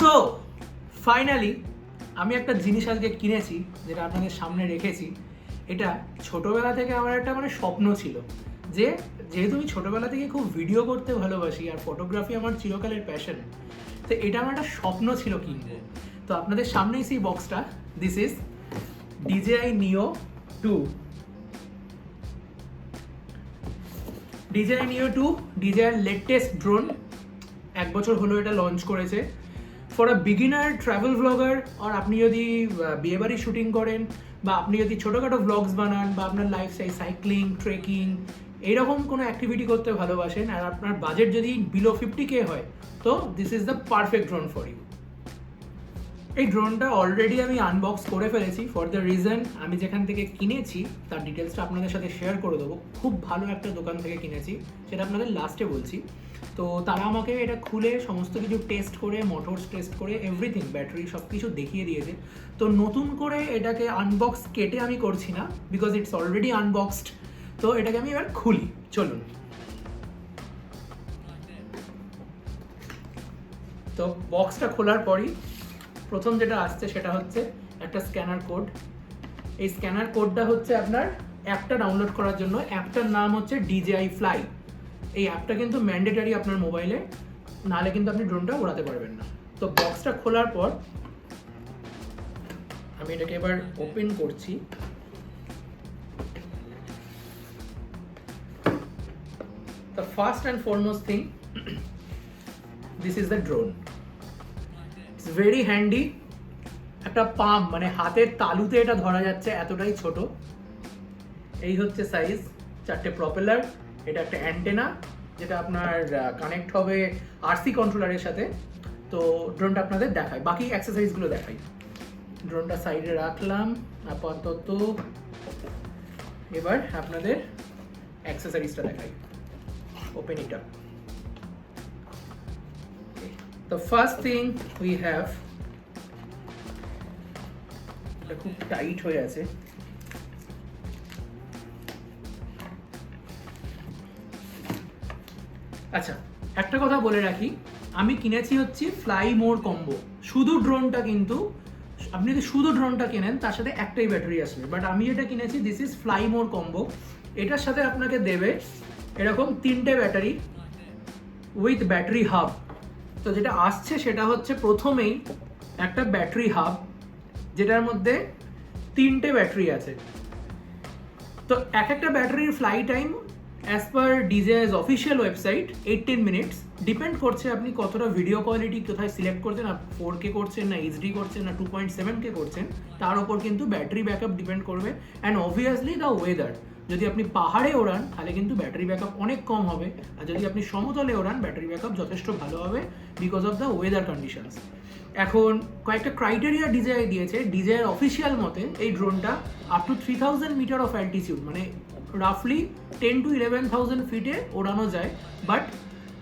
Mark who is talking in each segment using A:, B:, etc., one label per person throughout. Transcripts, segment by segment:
A: তো ফাইনালি আমি একটা জিনিস আজকে কিনেছি, যেটা আপনাদের সামনে রেখেছি। এটা ছোটবেলা থেকে আমার একটা স্বপ্ন ছিল যে যেহেতু আমি ছোটবেলা থেকে খুব ভিডিও করতে ভালোবাসি আর ফটোগ্রাফি আমার চিরকালের প্যাশন, তো এটা আমার একটা স্বপ্ন ছিল কিনবো। তো আপনাদের সামনেই সেই বক্সটা, this is DJI Neo 2। DJI Neo 2 DJI latest drone, 1 বছর হলো এটা লঞ্চ করেছে। For a beginner travel blogger, আর আপনি যদি বিয়েবাড়ি শুটিং করেন, বা আপনি যদি ছোটোখাটো ব্লগস বানান, বা আপনার লাইফস্টাইল সাইক্লিং, ট্রেকিং এইরকম কোনো অ্যাক্টিভিটি করতে ভালোবাসেন, আর আপনার বাজেট যদি বিলো 50K হয়, তো this is the perfect drone for you. এই ড্রোনটা অলরেডি আমি আনবক্স করে ফেলেছি। ফর দ্য রিজন আমি যেখান থেকে কিনেছি তার ডিটেলসটা আপনাদের সাথে শেয়ার করে দেবো। খুব ভালো একটা দোকান থেকে কিনেছি, সেটা আপনাদের লাস্টে বলছি। তো তারা আমাকে এটা খুলে সমস্ত কিছু টেস্ট করে, মোটরস টেস্ট করে, এভরিথিং, ব্যাটারি সব কিছু দেখিয়ে দিয়েছে। তো নতুন করে এটাকে আনবক্স কেটে আমি করছি না, বিকজ ইটস অলরেডি আনবক্সড। তো এটাকে আমি এবার খুলি, চলুন। তো বক্সটা খোলার পরই প্রথম যেটা আসছে সেটা হচ্ছে একটা স্ক্যানার কোড। এই স্ক্যানার কোডটা হচ্ছে আপনার অ্যাপটা ডাউনলোড করার জন্য। অ্যাপটার নাম হচ্ছে DJI Fly। এই অ্যাপটা কিন্তু ম্যান্ডেটারি আপনার মোবাইলে, নাহলে কিন্তু আপনি ড্রোনটা ওড়াতে পারবেন না। তো বক্সটা খোলার পর আমি এটাকে এবার ওপেন করছি। The first and foremost thing, this is the drone. It's very handy. একটা পাম, হাতের তালুতে এটা ধরা যাচ্ছে, এতটাই ছোট। এই হচ্ছে সাইজ। 4টে প্রপেলার, এটা একটা অ্যান্টেনা যেটা আপনার কানেক্ট হবে RC কন্ট্রোলারের সাথে। তো ড্রোনটা আপনাদের দেখাই, বাকি অ্যাক্সেসরিজগুলো দেখাই। ড্রোনটা সাইডে রাখলাম আপাতত। এবার আপনাদের অ্যাক্সেসরিজটা দেখাই। Open it up. The first thing we have, এটা খুব টাইট হয়ে আছে। আচ্ছা, একটা কথা বলে রাখি, আমি কিনেছি হচ্ছে ফ্লাই মোর কম্বো। শুধু ড্রোনটা, কিন্তু আপনি যদি শুধু ড্রোনটা কেনেন তার সাথে একটাই ব্যাটারি আসবে, বাট আমি যেটা কিনেছি this is fly more combo. এটার সাথে আপনাকে দেবে এরকম 3টে ব্যাটারি উইথ ব্যাটারি হাব। তো যেটা আসছে সেটা হচ্ছে প্রথমেই একটা ব্যাটারি হাব, যেটার মধ্যে 3টে ব্যাটারি আছে। তো একটা ব্যাটারির fly time as per DJI's official website 18 minutes. Depend করছে আপনি কতটা ভিডিও কোয়ালিটি কোথায় সিলেক্ট করছেন, আর 4K করছেন না HD করছেন না 2.7K করছেন, তার উপর কিন্তু ব্যাটারি ব্যাকআপ ডিপেন্ড করবে। And obviously the weather. যদি আপনি পাহাড়ে ওড়ান তাহলে কিন্তু ব্যাটারি ব্যাকআপ অনেক কম হবে, আর যদি আপনি সমতলে ওড়ান ব্যাটারি ব্যাকআপ যথেষ্ট ভালো হবে, because of the weather conditions. এখন কয়েকটা ক্রাইটেরিয়া DJI দিয়েছে। DJI অফিসিয়াল মতে এই ড্রোনটা up to 3000 metre of altitude, রাফলি 10 to 11,000 ফিটে ওড়ানো যায়। বাট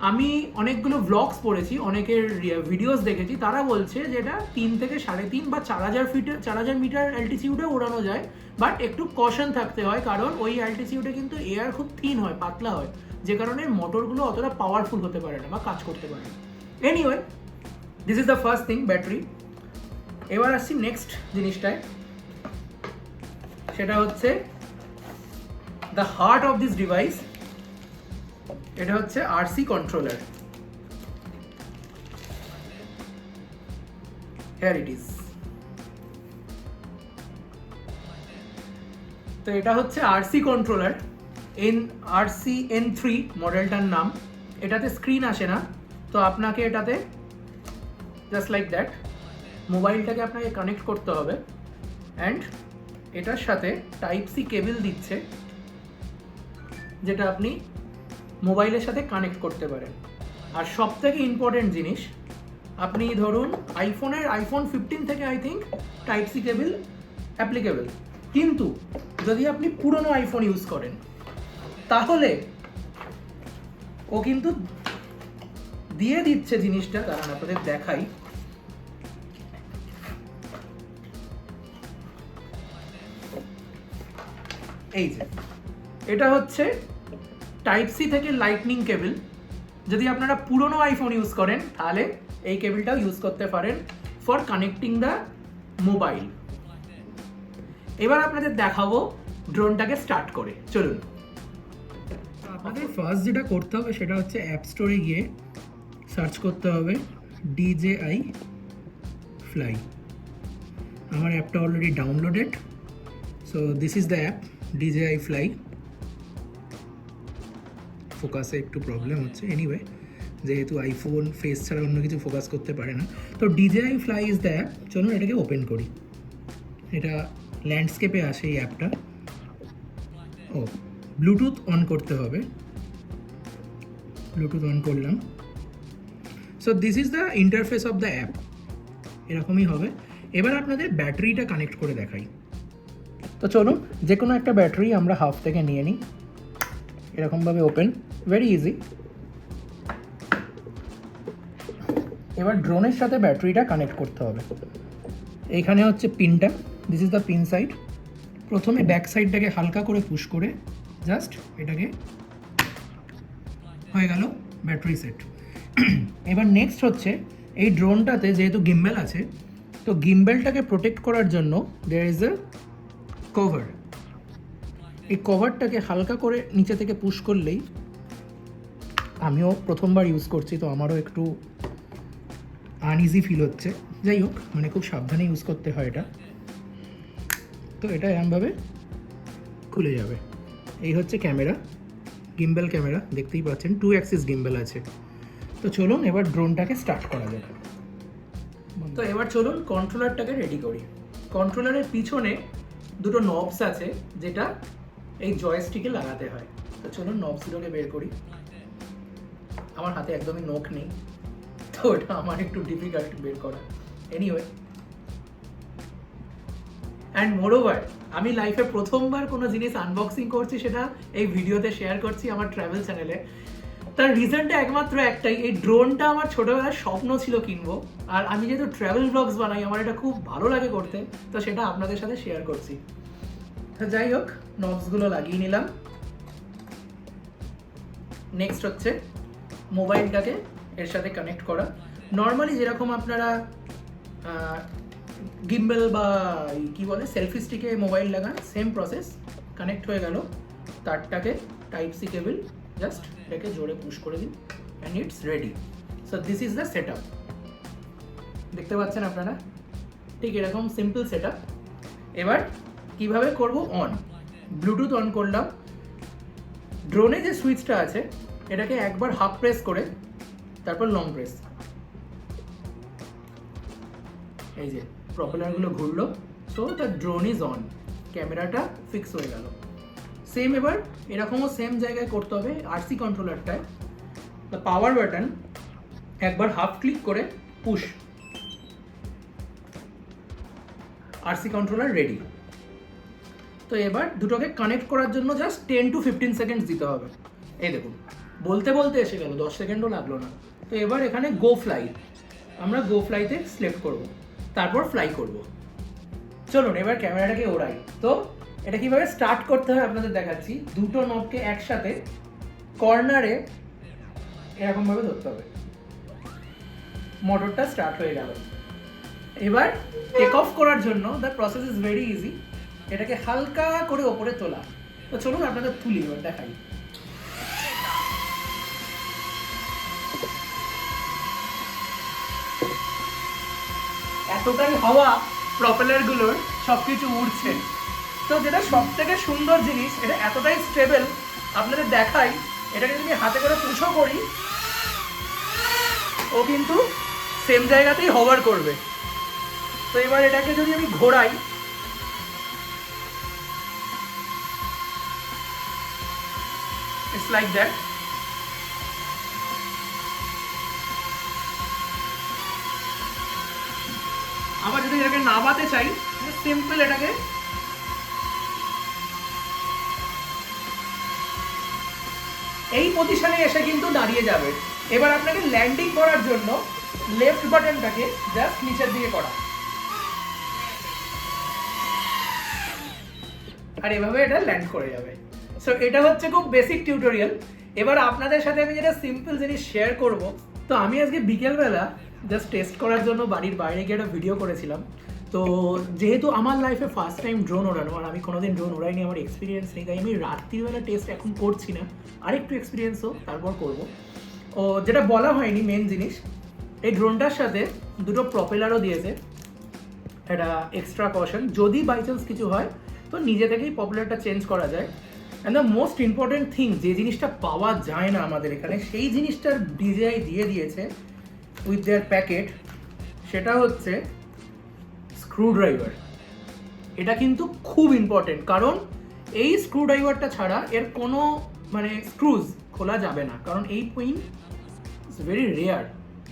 A: আমি অনেকগুলো ব্লগস পড়েছি, অনেকের ভিডিওস দেখেছি, তারা বলছে যে এটা 3 থেকে 3.5 বা 4000 মিটার অ্যাল্টিটিউডে ওড়ানো যায়। বাট একটু কশন থাকতে হয়, কারণ ওই অ্যাল্টিটিউডে কিন্তু এয়ার খুব থিন হয়, পাতলা হয়, যে কারণে মোটরগুলো অতটা পাওয়ারফুল হতে পারে না বা কাজ করতে পারে না। Anyway, this is the first thing, battery. এবার আসছি নেক্সট জিনিসটায়, সেটা হচ্ছে the heart of this device. এটা হচ্ছে RC controller. Here it is. তো এটা হচ্ছে RC কন্ট্রোলার, RC N3 মডেলটার নাম। এটাতে স্ক্রিন আসে না, তো আপনাকে এটাতে জাস্ট লাইক দ্যাট মোবাইলটাকে আপনাকে কানেক্ট করতে হবে। অ্যান্ড এটার সাথে Type-C কেবল দিচ্ছে, যেটা আপনি মোবাইলের সাথে কানেক্ট করতে পারেন। আর সব থেকে ইম্পর্টেন্ট জিনিস, আপনি ধরুন আইফোন 15 থেকে I think Type-C cable applicable, কিন্তু যদি আপনি পুরনো আইফোন ইউজ করেন তাহলে ও কিন্তু দিয়ে দিচ্ছে জিনিসটা। কারণ আপনাদের দেখাই, এই যে এটা হচ্ছে Type-C থেকে লাইটনিং কেবল, যদি আপনারা পুরনো আইফোন ইউজ করেন তাহলে এই কেবলটাও ইউজ করতে পারেন ফর কানেক্টিং দ্য মোবাইল। এবার আপনাদের দেখাবো ড্রোনটাকে স্টার্ট করে, চলুন। আপনাদের ফার্স্ট যেটা করতে হবে সেটা হচ্ছে অ্যাপ স্টোরে গিয়ে সার্চ করতে হবে DJI Fly। আমার অ্যাপটা already downloaded, so this is the app DJI Fly। ফোকাসে একটু প্রবলেম হচ্ছে, এনিওয়ে যেহেতু আইফোন ফেস ছাড়া অন্য কিছু ফোকাস করতে পারে না, তো DJI Fly is the app. চলুন এটাকে ওপেন করি। এটা ল্যান্ডস্কেপে আসে এই অ্যাপটা। ও ব্লুটুথ অন করতে হবে, ব্লুটুথ অন করলাম। So this is the interface of the app, এরকমই হবে। এবার আপনাদের ব্যাটারিটা কানেক্ট করে দেখাই। তো চলুন যে কোনো একটা ব্যাটারি আমরা হাফ থেকে নিয়ে নিই, এরকমভাবে ওপেন, ভেরি ইজি। এবার ড্রোনের সাথে ব্যাটারিটা কানেক্ট করতে হবে। এইখানে হচ্ছে পিনটা, this is the pin side. প্রথমে ব্যাক সাইডটাকে হালকা করে পুশ করে জাস্ট এটাকে হয়ে গেল ব্যাটারি সেট। এবার নেক্সট হচ্ছে এই ড্রোনটাতে যেহেতু গিম্বেল আছে, তো গিম্বেলটাকে প্রোটেক্ট করার জন্য দেয়ার ইজ এ কভার। এই কভারটাকে হালকা করে নিচে থেকে পুশ করলেই, আমিও প্রথমবার ইউজ করছি তো আমারও একটু আনইজি ফিল হচ্ছে, যাই হোক মানে খুব সাবধানে ইউজ করতে হয় এটা। তো এটা এরমভাবে খুলে যাবে। এই হচ্ছে ক্যামেরা, গিম্বেল ক্যামেরা, দেখতেই পাচ্ছেন 2 অ্যাক্সিস গিম্বেল আছে। তো চলুন এবার ড্রোনটাকে স্টার্ট করা যাক। তো এবার চলুন কন্ট্রোলারটাকে রেডি করি। কন্ট্রোলারের পিছনে দুটো নবস আছে যেটা এই জয়স্টিকে লাগাতে হয়। তো চলুন নবসগুলোকে বের করি। আমার হাতে একদমই নখ নেই, তো ওটা আমার একটু ডিফিকাল্ট বের করা। এনিওয়ে, অ্যান্ড মোরওভার আমি লাইফে প্রথমবার কোনো জিনিস আনবক্সিং করছি, সেটা এই ভিডিওতে শেয়ার করছি আমার ট্রাভেল চ্যানেলে। তার রিজনটা একমাত্র একটাই, এই ড্রোনটা আমার ছোটোবেলার স্বপ্ন ছিল কিনবো, আর আমি যেহেতু ট্রাভেল ব্লগস বানাই আমার এটা খুব ভালো লাগে করতে, তো সেটা আপনাদের সাথে শেয়ার করছি। তো যাই হোক, নবসগুলো লাগিয়ে নিলাম। নেক্সট হচ্ছে মোবাইলটাকে এর সাথে কানেক্ট করা। নর্মালি যেরকম আপনারা গিম্বেল বা কি বলে সেলফি স্টিকে মোবাইল লাগান, সেম প্রসেস। কানেক্ট হয়ে গেল, তারটাকে টাইপ সি কেবল জাস্ট এটাকে জোরে পুশ করে দিন and it's ready. So this is the set up, দেখতে পাচ্ছেন আপনারা, ঠিক এরকম সিম্পল সেট আপ। এবার কিভাবে করব? অন, ব্লুটুথ অন করলাম। ড্রোনে যে সুইচটা আছে এটাকে একবার হাফ প্রেস করে তারপর লং প্রেস, এই যে প্রপেলারগুলো ঘুরলো, so the drone is on, ক্যামেরাটা ফিক্স হয়ে গেল। সেম এবার এরকমও সেম জায়গায় করতে হবে আরসি কন্ট্রোলারটায়। দ্য পাওয়ার বাটন একবার হাফ ক্লিক করে পুশ, আরসি কন্ট্রোলার রেডি। তো এবার দুটোকে কানেক্ট করার জন্য জাস্ট 10 to 15 সেকেন্ডস দিতে হবে। এই দেখুন বলতে বলতে এসে গেল, 10 সেকেন্ডও লাগলো না। তো এবার এখানে গো ফ্লাই, আমরা গো ফ্লাইতে সিলেক্ট করব, তারপর ফ্লাই করব। চলুন এবার ক্যামেরাটাকে ওড়াই। তো এটা কিভাবে স্টার্ট করতে হয় আপনাদের দেখাচ্ছি। দুটো নবকে একসাথে কর্নারে এরকমভাবে ধরতে হবে, মোটরটা স্টার্ট হয়ে গেল। এবার টেক অফ করার জন্য the process is very easy, এটাকে হালকা করে ওপরে তোলা। তো চলুন আপনাদের তুলি এবার দেখাই। এতটাই হাওয়া প্রপেলারগুলোর, সবকিছু উড়ছে। তো যেটা সব থেকে সুন্দর জিনিস, এটা এতটাই স্টেবল, আপনাদের দেখাই। এটাকে যদি হাতে করে পুশও করি, ও কিন্তু সেম জায়গাতেই হভার করবে। তো এবার এটাকে যদি আমি ঘোরাই, ইটস লাইক দ্যাট। আবার যদি এটাকে নামাতে চাই, সিম্পল এটাকে এই পজিশনে এসে কিন্তু দাঁড়িয়ে যাবে। এবার আপনাকে ল্যান্ডিং করার জন্য লেফট বাটনটাকে জাস্ট নিচের দিকে করা, আর এভাবে এটা ল্যান্ড করে যাবে। সো এটা হচ্ছে খুব বেসিক টিউটোরিয়াল। এবার আপনাদের সাথে আমি যেটা সিম্পল জিনিস শেয়ার করব, তো আমি আজকে বিকেলবেলা জাস্ট টেস্ট করার জন্য বাড়ির বাইরে গিয়ে একটা ভিডিও করেছিলাম। তো যেহেতু আমার লাইফে ফার্স্ট টাইম ড্রোন ওড়ানো, আর আমি কোনোদিন ড্রোন ওড়াইনি, আমার এক্সপিরিয়েন্স নেই, তাই আমি রাত্রিবেলা টেস্ট এখন করছি না, আরেকটু এক্সপিরিয়েন্স হোক তারপর করব। ও যেটা বলা হয়নি মেন জিনিস, এই ড্রোনটার সাথে দুটো প্রপেলারও দিয়েছে, এটা এক্সট্রা কশন, যদি বাই চান্স কিছু হয় তো নিজে থেকেই প্রপেলারটা চেঞ্জ করা যায়। And the most important thing, যে জিনিসটা পাওয়া যায় না আমাদের এখানে, সেই জিনিসটার DJI দিয়ে দিয়েছে উইথ দেয়ার প্যাকেট, সেটা হচ্ছে স্ক্রুড্রাইভার। এটা কিন্তু খুব ইম্পর্টেন্ট, কারণ এই স্ক্রুড্রাইভারটা ছাড়া এর কোনো মানে স্ক্রুজ খোলা যাবে না, কারণ এই পিন ইটস ভেরি রেয়ার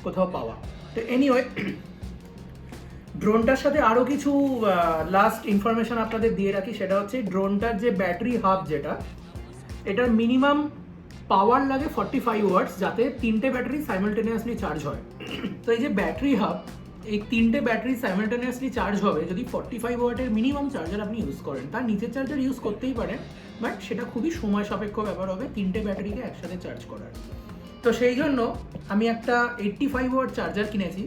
A: কোথাও পাওয়া। তো এনিওয়ে, ড্রোনটার সাথে আরও কিছু লাস্ট ইনফরমেশন আপনাদের দিয়ে রাখি, সেটা হচ্ছে ড্রোনটার যে ব্যাটারি হাব, যেটা এটার মিনিমাম পাওয়ার লাগে 45 ওয়াটস, যাতে 3টে ব্যাটারি সাইমালটেনিয়াসলি চার্জ হয়। তো এই যে ব্যাটারি হাব, এই 3টে ব্যাটারি সাইমালটেনিয়াসলি চার্জ হবে যদি 45 ওয়াটের মিনিমাম চার্জার আপনি ইউজ করেন। তার নিচের চার্জার ইউজ করতেই পারেন, বাট সেটা খুবই সময় সাপেক্ষ ব্যাপার হবে 3টে ব্যাটারিকে একসাথে চার্জ করার। তো সেই জন্য আমি একটা 85 ওয়াট চার্জার কিনেছি,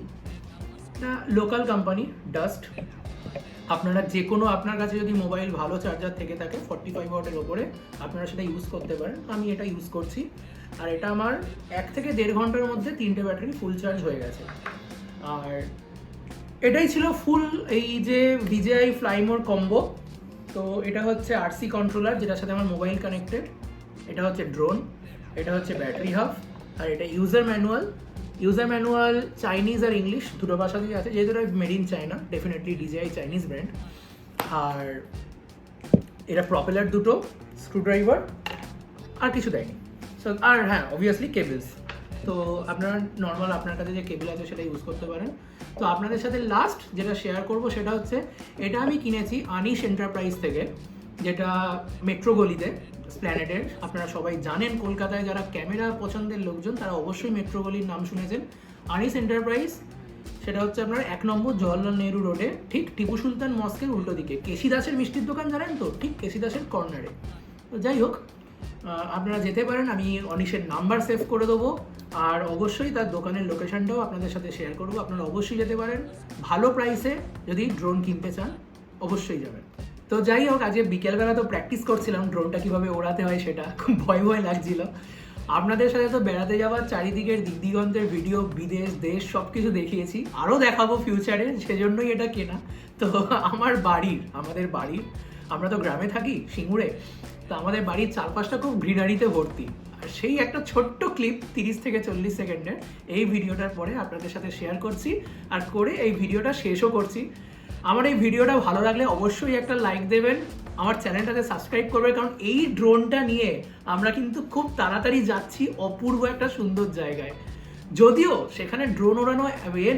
A: এটা লোকাল কোম্পানি ডাস্ট। আপনারা যে কোনো, আপনার কাছে যদি মোবাইল ভালো চার্জার থেকে থাকে 45 ওয়াটের ওপরে, আপনারা সেটা ইউজ করতে পারেন। আমি এটা ইউজ করছি, আর এটা আমার 1 থেকে 1.5 ঘন্টার মধ্যে 3টে ব্যাটারি ফুল চার্জ হয়ে গেছে। আর এটাই ছিল ফুল এই যে DJI ফ্লাইমোর কম্বো। তো এটা হচ্ছে RC কন্ট্রোলার, যেটার সাথে আমার মোবাইল কানেক্টেড, এটা হচ্ছে ড্রোন, এটা হচ্ছে ব্যাটারি হাব, আর এটা user manual. User manual Chinese আর ইংলিশ দুটো ভাষাতেই আছে, যেহেতু এটা made in China, definitely DJI Chinese brand. আর এটা প্রপেলার দুটো, স্ক্রুড্রাইভার, আর কিছু দেয়নি। সো আর হ্যাঁ, অবভিয়াসলি কেবলস। তো আপনারা নর্মাল আপনার কাছে যে কেবল আছে সেটা ইউজ করতে পারেন। তো আপনাদের সাথে লাস্ট যেটা শেয়ার করব সেটা হচ্ছে, এটা আমি কিনেছি আনিশ এন্টারপ্রাইজ থেকে, যেটা মেট্রো গলিতে, স্প্ল্যানেডের। আপনারা সবাই জানেন, কলকাতায় যারা ক্যামেরা পছন্দের লোকজন তারা অবশ্যই মেট্রো গলির নাম শুনেছেন। আনিশ এন্টারপ্রাইজ, সেটা হচ্ছে আপনার 1 নম্বর জওহরলাল নেহরু রোডে, ঠিক টিপু সুলতান মস্কের উল্টো দিকে। কেশি দাসের মিষ্টির দোকান জানেন তো, ঠিক কেশি দাসের কর্নারে। তো যাই হোক, আপনারা যেতে পারেন, আমি অনিশের নাম্বার সেভ করে দেবো, আর অবশ্যই তার দোকানের লোকেশনটাও আপনাদের সাথে শেয়ার করবো। আপনারা অবশ্যই যেতে পারেন, ভালো প্রাইসে যদি ড্রোন কিনতে চান অবশ্যই যাবেন। তো যাই হোক, আজকে বিকেলবেলা তো প্র্যাকটিস করছিলাম ড্রোনটা কীভাবে ওড়াতে হয়, সেটা খুব ভয় ভয় লাগছিল। আপনাদের সাথে তো বেড়াতে যাওয়ার চারিদিকের দিকদিগন্তের ভিডিও, বিদেশ দেশ সব কিছু দেখিয়েছি, আরও দেখাবো ফিউচারে, সেজন্যই এটা কেনা। তো আমাদের বাড়ির, আমরা তো গ্রামে থাকি সিঙ্গুরে, তো আমাদের বাড়ির চারপাশটা খুব গ্রিনারিতে ভর্তি। আর সেই একটা ছোট্ট ক্লিপ 30 থেকে 40 সেকেন্ডের এই ভিডিওটার পরে আপনাদের সাথে শেয়ার করছি, আর করে এই ভিডিওটা শেষও করছি। আমার এই ভিডিওটা ভালো লাগলে অবশ্যই একটা লাইক দেবেন, আমার চ্যানেলটাতে সাবস্ক্রাইব করবেন, কারণ এই ড্রোনটা নিয়ে আমরা কিন্তু খুব তাড়াতাড়ি যাচ্ছি অপূর্ব একটা সুন্দর জায়গায়। যদিও সেখানে ড্রোন ওড়ানো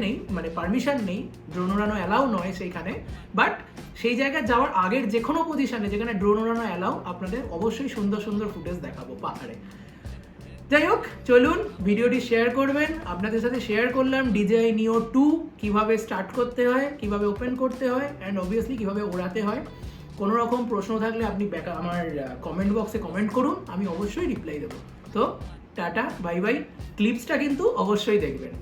A: নেই, মানে পারমিশন নেই, ড্রোন ওড়ানো অ্যালাউ নয় সেইখানে, বাট সেই জায়গায় যাওয়ার আগের যে কোনো পজিশনে যেখানে ড্রোন ওড়ানো অ্যালাউ, আপনাদের অবশ্যই সুন্দর সুন্দর ফুটেজ দেখাবো পাহাড়ে। যাই হোক, চলুন ভিডিওটি শেয়ার করবেন। আপনাদের সাথে শেয়ার করলাম DJI Neo 2 কীভাবে স্টার্ট করতে হয়, কীভাবে ওপেন করতে হয়, অ্যান্ড অবভিয়াসলি কীভাবে ওড়াতে হয়। কোনো রকম প্রশ্ন থাকলে আপনি আমার কমেন্ট বক্সে কমেন্ট করুন, আমি অবশ্যই রিপ্লাই দেবো। তো টাটা, বাই বাই। ক্লিপসটা কিন্তু অবশ্যই দেখবেন।